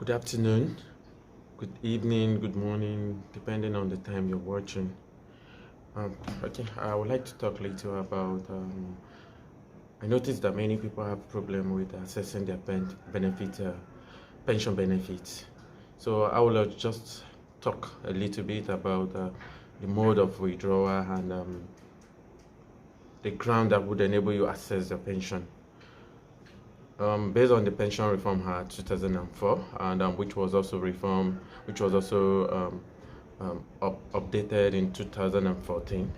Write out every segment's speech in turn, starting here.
Good afternoon, good evening, good morning, depending on the time you're watching. Um, okay, I would like to talk a little about. I noticed that many people have problem with accessing their pension benefits. So I will just talk a little bit about the mode of withdrawal and the ground that would enable you access your pension. Based on the Pension Reform Act 2004, and which was also reformed, which was also updated in 2014.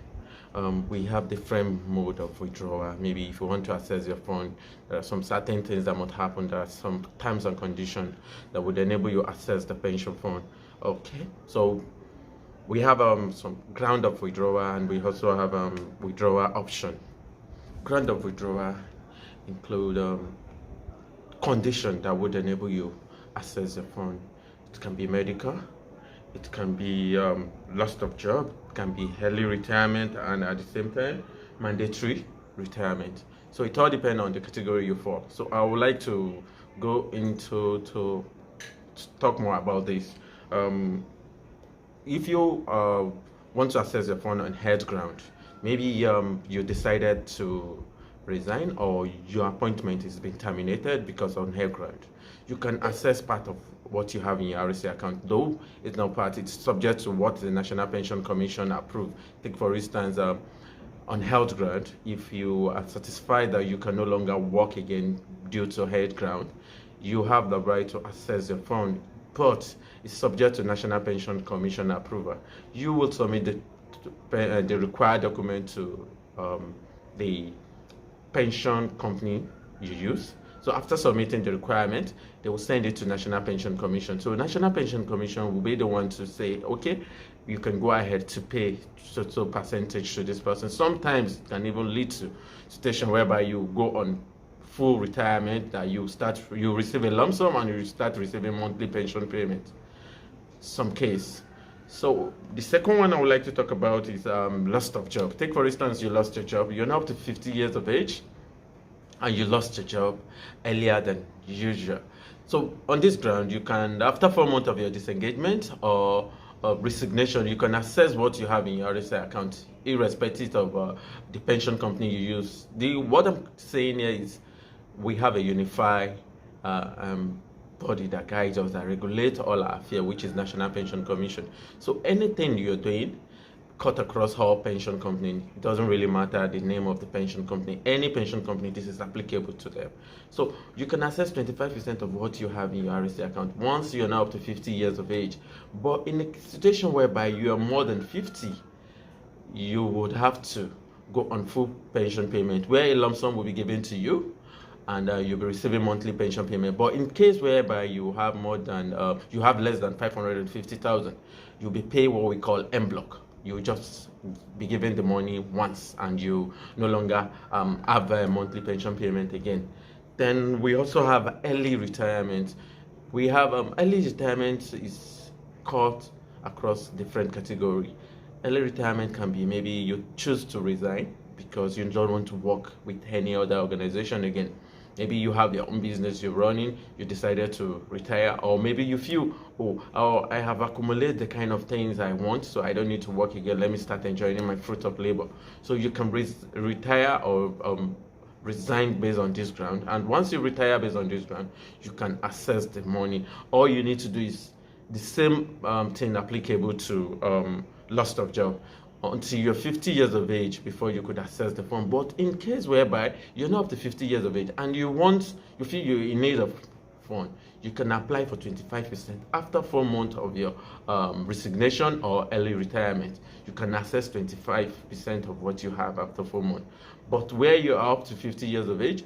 We have different mode of withdrawal. Maybe if you want to access your fund, there are some certain things that might happen. There are some terms and conditions that would enable you access the pension fund. Okay, so we have some ground of withdrawal, and we also have withdrawal option. Ground of withdrawal include condition that would enable you access the fund. It can be medical, it can be loss of job, it can be early retirement, and at the same time mandatory retirement. So it all depends on the category you fall. So I would like to go into to talk more about this. If you want to access your fund on head ground, maybe you decided to resign or your appointment is being terminated because on head ground, you can access part of what you have in your RSA account, though it's not part, it's subject to what the National Pension Commission approve. Take for instance, on health ground, if you are satisfied that you can no longer work again due to health ground, you have the right to access your fund, but it's subject to National Pension Commission approval. You will submit the required document to the pension company you use. So after submitting the requirement, they will send it to National Pension Commission. So National Pension Commission will be the one to say, okay, you can go ahead to pay so percentage to this person. Sometimes it can even lead to situation whereby you go on full retirement, that you receive a lump sum and you start receiving monthly pension payment. Some case. So the second one I would like to talk about is loss of job. Take for instance, you lost your job. You're now up to 50 years of age, and you lost your job earlier than usual. So on this ground, you can, after 4 months of your disengagement or resignation, you can access what you have in your RSA account, irrespective of the pension company you use. What I'm saying here is we have a unified body that guides us, that regulates all our affairs, which is National Pension Commission. So anything you're doing cut across all pension company, it doesn't really matter the name of the pension company. Any pension company, this is applicable to them. So you can access 25% of what you have in your RSA account once you're now up to 50 years of age. But in a situation whereby you are more than 50, you would have to go on full pension payment, where a lump sum will be given to you, and you'll be receiving monthly pension payment. But in case whereby you have you have less than 550,000, you'll be paid what we call en bloc. You just be given the money once, and you no longer have a monthly pension payment again. Then we also have early retirement. We have early retirement is cut across different category. Early retirement can be maybe you choose to resign because you don't want to work with any other organization again. Maybe you have your own business you're running, you decided to retire, or maybe you feel, oh, I have accumulated the kind of things I want, so I don't need to work again. Let me start enjoying my fruit of labor. So you can retire or resign based on this ground. And once you retire based on this ground, you can access the money. All you need to do is the same thing applicable to loss of job, until you're 50 years of age before you could access the fund. But in case whereby you're not up to 50 years of age and you feel you're in need of fund, you can apply for 25% after 4 months of your resignation or early retirement. You can access 25% of what you have after 4 months. But where you are up to 50 years of age,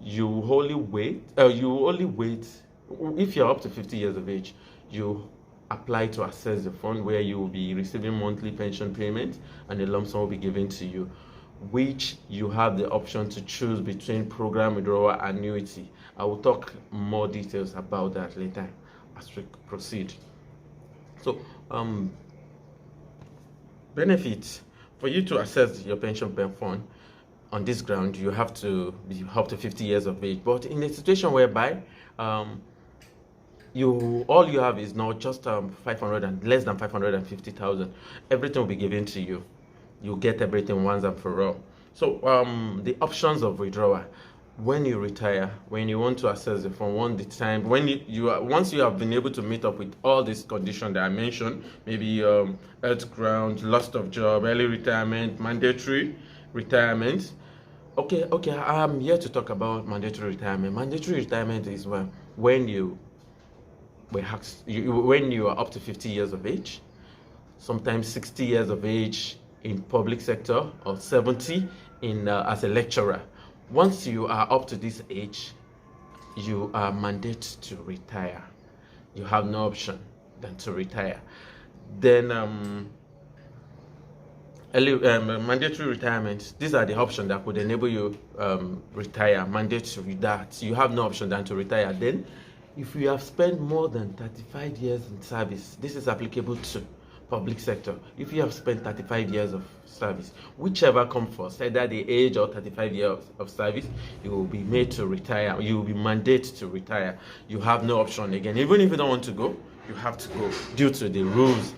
you only wait. If you're up to 50 years of age, you apply to access the fund, where you will be receiving monthly pension payment and a lump sum will be given to you, which you have the option to choose between program withdrawal annuity. I will talk more details about that later as we proceed. So benefits for you to access your pension fund on this ground, you have to be up to 50 years of age. But in a situation whereby all you have is not just 500 and less than 550,000. Everything will be given to you. You get everything once and for all. So the options of withdrawal: when you retire, when you want to access the fund, once you have been able to meet up with all these conditions that I mentioned, maybe health ground, loss of job, early retirement, mandatory retirement. Okay, I'm here to talk about mandatory retirement. Mandatory retirement is when when you are up to 50 years of age, sometimes 60 years of age in public sector, or 70 in as a lecturer. Once you are up to this age, you are mandated to retire. You have no option than to retire. Then mandatory retirement, these are the options that could enable you retire. Mandatory, that you have no option than to retire. Then if you have spent more than 35 years in service, this is applicable to public sector. If you have spent 35 years of service, whichever comes first, either the age or 35 years of service, you will be made to retire. You will be mandated to retire. You have no option again. Even if you don't want to go, you have to go due to the rules.